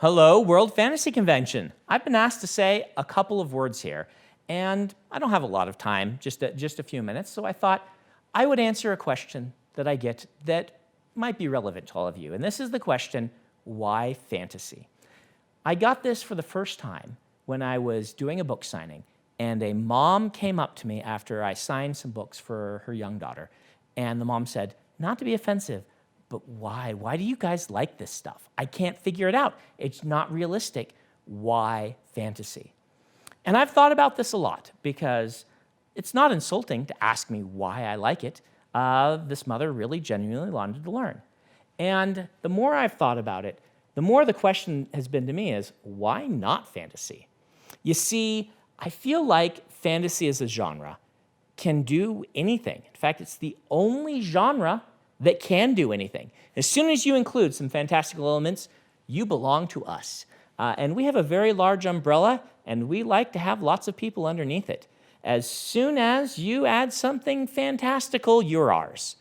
Hello, World Fantasy Convention. I've been asked to say a couple of words here, and I don't have a lot of time, just a few minutes, so I thought I would answer a question that I get that might be relevant to all of you. And this is the question, why fantasy? I got this for the first time when I was doing a book signing, and a mom came up to me after I signed some books for her young daughter, and the mom said, not to be offensive, but why? Why do you guys like this stuff? I can't figure it out. It's not realistic. Why fantasy? And I've thought about this a lot because it's not insulting to ask me why I like it. This mother really genuinely wanted to learn. And the more I've thought about it, the more the question has been to me is, why not fantasy? You see, I feel like fantasy as a genre can do anything. In fact, it's the only genre that can do anything. As soon as you include some fantastical elements, you belong to us. And we have a very large umbrella, and we like to have lots of people underneath it. As soon as you add something fantastical, you're ours.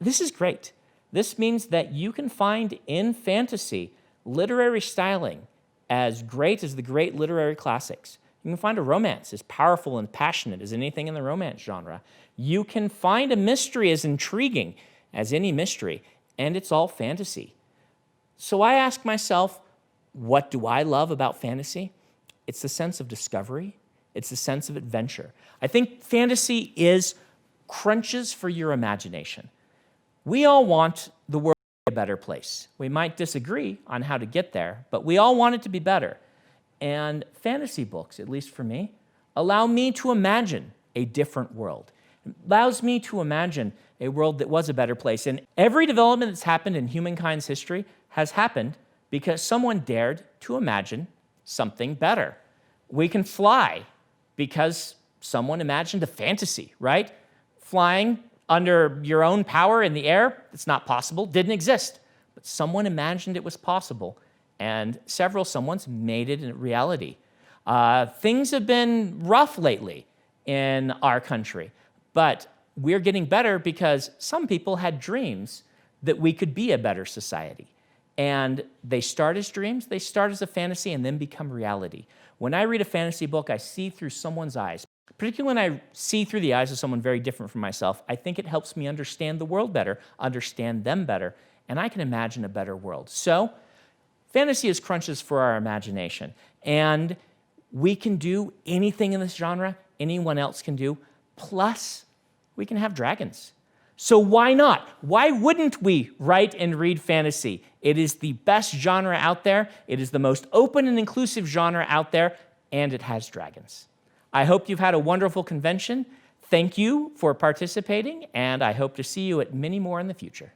This is great. This means that you can find in fantasy literary styling as great as the great literary classics. You can find a romance as powerful and passionate as anything in the romance genre. You can find a mystery as intriguing as any mystery, and it's all fantasy. So I ask myself, what do I love about fantasy? It's the sense of discovery. It's the sense of adventure. I think fantasy is crunches for your imagination. We all want the world to be a better place. We might disagree on how to get there, but we all want it to be better. And fantasy books, at least for me, allow me to imagine a different world. It allows me to imagine a world that was a better place. And every development that's happened in humankind's history has happened because someone dared to imagine something better. We can fly because someone imagined a fantasy, right? Flying under your own power in the air, it's not possible, didn't exist. But someone imagined it was possible, and someone's made it a reality. Things have been rough lately in our country, but we're getting better because some people had dreams that we could be a better society. And they start as dreams, they start as a fantasy, and then become reality. When I read a fantasy book, I see through someone's eyes. Particularly when I see through the eyes of someone very different from myself, I think it helps me understand the world better, understand them better, and I can imagine a better world. So, fantasy is crunches for our imagination. And we can do anything in this genre anyone else can do, plus we can have dragons. So why not? Why wouldn't we write and read fantasy? It is the best genre out there. It is the most open and inclusive genre out there, and it has dragons. I hope you've had a wonderful convention. Thank you for participating, and I hope to see you at many more in the future.